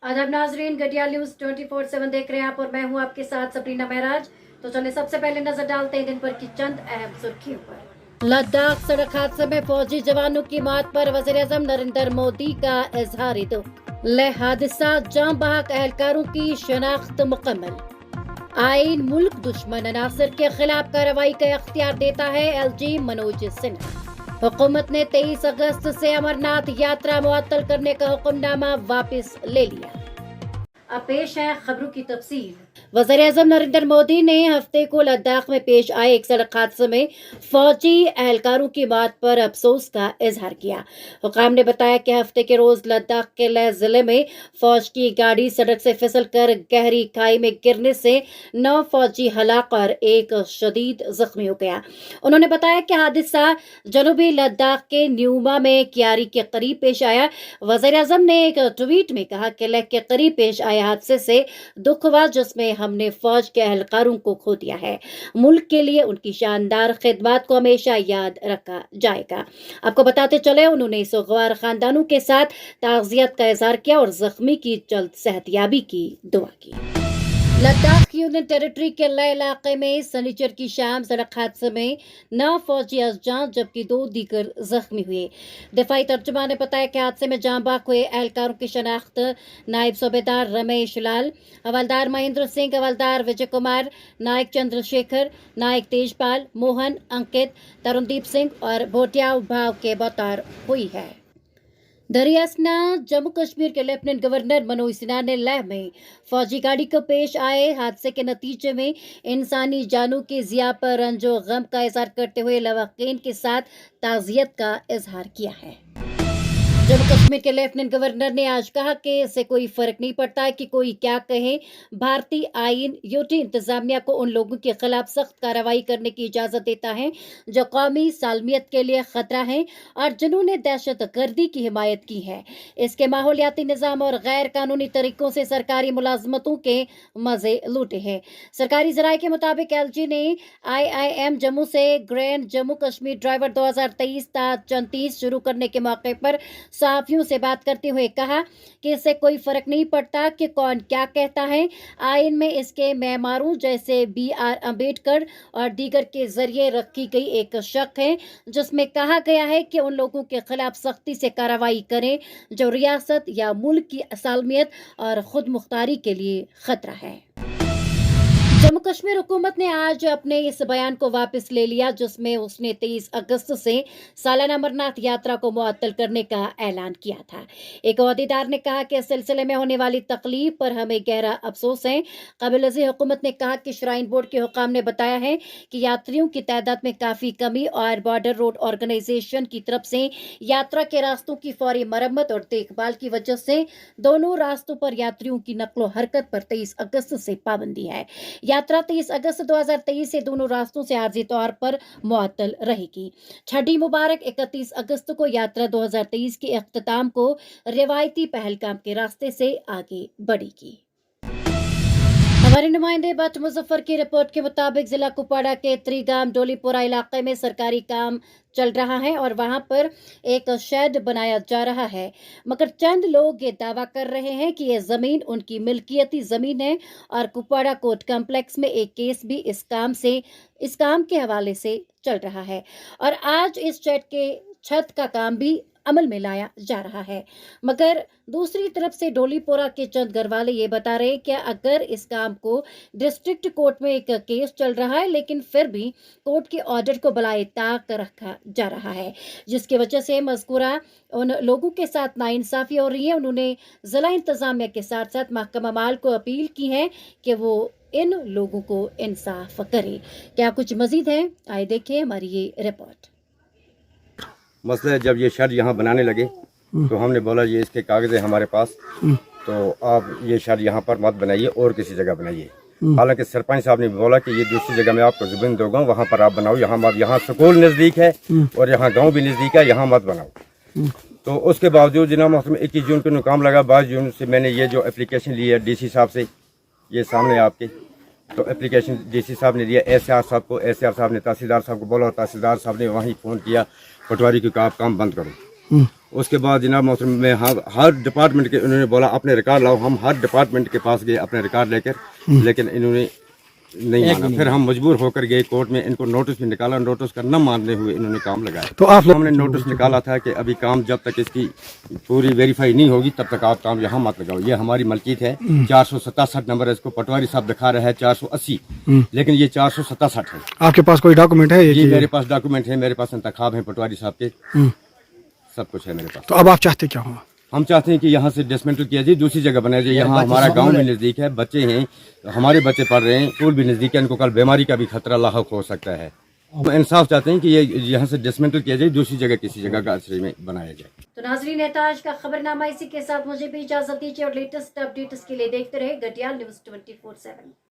आदाब नाजरीन, गडियाल न्यूज 24/7 देख रहे हैं आप और मैं हूं आपके साथ सब्रीना महराज। तो चलिए सबसे पहले नजर डालते हैं दिन भर की चंद अहम सुर्खियों पर। लद्दाख सड़क हादसे में फौजी जवानों की मौत पर वज़ीर-ए-आज़म नरेंद्र मोदी का इजहार दुख। ले हादसा जाम बहक एहलकारों की शनाख्त मुकम्मल। आइन मुल्क दुश्मन अनासर के खिलाफ कार्रवाई का इख्तियार देता है एलजी मनोज सिन्हा। हुकूमत ने 23 अगस्त से अमरनाथ यात्रा मुअत्तल करने का हुक्मनामा वापस ले लिया। अब पेश है खबरों की तफसील। वज़ीर-ए-आज़म नरेंद्र मोदी ने हफ्ते को लद्दाख में पेश आए एक सड़क हादसे में फौजी एहलकारों की मौत पर अफसोस का इजहार किया। हुकाम ने बताया कि हफ्ते के रोज लद्दाख के लेह जिले में फौज की गाड़ी सड़क से फिसलकर गहरी खाई में गिरने से 9 फौजी हलाक और एक शदीद जख्मी हो गया। उन्होंने बताया कि हादसा जनूबी लद्दाख के न्यूमा में कियारी के करीब पेश आया। वज़ीर-ए-आज़म ने एक ट्वीट में कहा कि लेह के करीब पेश आए हादसे से दुख हुआ जिसमें हमने फौज के एहलकारों को खो दिया है। मुल्क के लिए उनकी शानदार खिदमत को हमेशा याद रखा जाएगा। आपको बताते चले उन्होंने सोगवार खानदानों के साथ ताज़ियत का इजहार किया और जख्मी की जल्द सेहतयाबी की दुआ की। लद्दाख यूनियन टेरिटरी के लेह इलाके में शनिचर की शाम सड़क हादसे में 9 फौजी जान जबकि 2 दीगर जख्मी हुए। दिफाई तर्जुमान ने बताया कि हादसे में जाँ बहक हुए एहलकारों की शनाख्त नायब सूबेदार रमेश लाल, हवलदार महेंद्र सिंह, हवलदार विजय कुमार, नायक चंद्रशेखर, नायक तेजपाल, मोहन, अंकित, तरुणदीप सिंह और भोटिया भाव के बतौर हुई है। दरियासना जम्मू कश्मीर के लेफ्टिनेंट गवर्नर मनोज सिन्हा ने लेह में फौजी गाड़ी को पेश आए हादसे के नतीजे में इंसानी जानों की ज़िया पर रंजो गम का इजहार करते हुए लवाकीन के साथ ताज़ियत का इजहार किया है। जम्मू कश्मीर के लेफ्टिनेंट गवर्नर ने आज कहा कि इससे कोई फर्क नहीं पड़ता कि कोई क्या कहे। भारतीय आईन यूटी इंतजामिया को उन लोगों के खिलाफ सख्त कार्रवाई करने की इजाजत देता है जो कौमी सालमियत के लिए खतरा है और जिन्होंने दहशत गर्दी की हिमायत की है। इसके माहौलियाती निज़ाम और गैर कानूनी तरीकों से सरकारी मुलाजमतों के मजे लूटे हैं। सरकारी जराये के मुताबिक एलजी ने IIM जम्मू से ग्रैंड जम्मू कश्मीर ड्राइवर 2023-34 शुरू करने के मौके पर सहाफियों से बात करते हुए कहा कि इससे कोई फर्क नहीं पड़ता कि कौन क्या कहता है। आइन में इसके मेमारों जैसे BR अम्बेडकर और दीगर के जरिए रखी गई एक शक है जिसमें कहा गया है कि उन लोगों के खिलाफ सख्ती से कार्रवाई करें जो रियासत या मुल्क की सालमियत और खुद मुख्तारी के लिए खतरा है। जम्मू कश्मीर हुकूमत ने आज अपने इस बयान को वापस ले लिया जिसमें उसने 23 अगस्त से सालाना अमरनाथ यात्रा को मुअत्तल करने का ऐलान किया था। एक अहदेदार ने कहा कि इस सिलसिले में होने वाली तकलीफ पर हमें गहरा अफसोस है। काबिल-ए-ज़िक्र हुकूमत ने कहा कि श्राइन बोर्ड के हुकाम ने बताया है कि यात्रियों की तादाद में काफ़ी कमी और बॉर्डर रोड ऑर्गेनाइजेशन की तरफ से यात्रा के रास्तों की फौरी मरम्मत और देखभाल की वजह से दोनों रास्तों पर यात्रियों की नकलो हरकत पर 23 अगस्त से पाबंदी है। यात्रा 23 अगस्त 2023 से दोनों रास्तों से आर्जी तौर पर मुअत्तल रहेगी। छठी मुबारक 31 अगस्त को यात्रा 2023 के इख्तिताम को रिवायती पहलगाम के रास्ते से आगे बढ़ेगी। हमारे नुमाइंदे बट मुजफ्फर की रिपोर्ट के मुताबिक जिला कुपवाड़ा के त्रिगाम डोलीपोरा इलाके में सरकारी काम चल रहा है और वहां पर एक शेड बनाया जा रहा है, मगर चंद लोग ये दावा कर रहे हैं कि ये जमीन उनकी मिल्कियती जमीन है और कुपवाड़ा कोर्ट कम्प्लेक्स में एक केस भी इस काम के हवाले से चल रहा है और आज इस शेड के छत का काम भी अमल में लाया जा रहा है। मगर दूसरी तरफ से डोलीपोरा के चंद घर वाले ये बता रहे हैं कि अगर इस काम को डिस्ट्रिक्ट कोर्ट में एक केस चल रहा है लेकिन फिर भी कोर्ट के ऑर्डर को बलाए ताक रखा जा रहा है जिसकी वजह से मज़कूरा उन लोगों के साथ नाइंसाफ़ी हो रही है। उन्होंने जिला इंतजामिया के साथ साथ महकमा माल को अपील की है कि वो इन लोगों को इंसाफ करे। क्या कुछ मजीद है, आइए देखें हमारी ये रिपोर्ट। मसला है जब ये शर्ट यहाँ बनाने लगे तो हमने बोला ये इसके कागज़ हमारे पास, तो आप ये शर्ट यहाँ पर मत बनाइए और किसी जगह बनाइए। हालांकि सरपंच साहब ने बोला कि ये दूसरी जगह मैं आपको ज़मीन दूंगा, वहाँ पर आप बनाओ, यहाँ मत, यहाँ स्कूल नज़दीक है और यहाँ गांव भी नज़दीक है, यहाँ मत बनाओ। तो उसके बावजूद जनाब मोहतरम 21 जून को काम लगा। 22 जून से मैंने ये जो एप्लीकेशन ली है DC साहब से, ये सामने आपके, तो एप्लीकेशन DC साहब ने दिया SR साहब को, SR साहब ने तहसीलदार साहब को बोला और तहसीलदार साहब ने वहीं फ़ोन किया पटवारी को, आप काम बंद करो। اس کے بعد جناب محترم میں ہر ڈپارٹمنٹ کے انہوں نے بولا اپنے ریکارڈ لاؤ. ہم ہر ڈپارٹمنٹ کے پاس گئے اپنے ریکارڈ لے کر, لیکن انہوں نے نہیں مانا. پھر ہم مجبور ہو کر گئے کورٹ میں, ان کو نوٹس بھی نکالا, نوٹس کا نہ ماننے ہوئے انہوں نے کام لگایا. تو آپ ہم نے نوٹس نکالا تھا کہ ابھی کام جب تک اس کی پوری ویریفائی نہیں ہوگی تب تک آپ کام یہاں مت لگاؤ. یہ ہماری ملکیت ہے. 467 نمبر اس کو پٹواری صاحب دکھا رہا ہے 480, لیکن یہ 467 ہے. آپ کے پاس کوئی ڈاکومنٹ ہے جی میرے پاس ڈاکومنٹ ہے, میرے پاس انتخاب ہیں پٹواری صاحب کے, سب کچھ ہے میرے پاس. تو اب آپ چاہتے کیا ہو؟ ہم چاہتے ہیں کہ یہاں سے ڈسمنٹل کیا جائے, دوسری جگہ بنایا جائے. یہاں ہمارا گاؤں بھی نزدیک ہے, بچے ہیں, ہمارے بچے پڑھ رہے ہیں, اسکول بھی نزدیک ہے, ان کو کل بیماری کا بھی خطرہ لاحق ہو سکتا ہے. ہم انصاف چاہتے ہیں کہ یہ یہاں سے ڈسمنٹل کیا جائے, دوسری جگہ کسی جگہ کا عصری میں بنایا جائے. تو ناظرین آج کا خبر نامہ اسی کے ساتھ مجھے بھی اجازت دیجیے, اور لیٹسٹ اپڈیٹس کے لیے دیکھتے رہے گٹیال نیوز 24/7.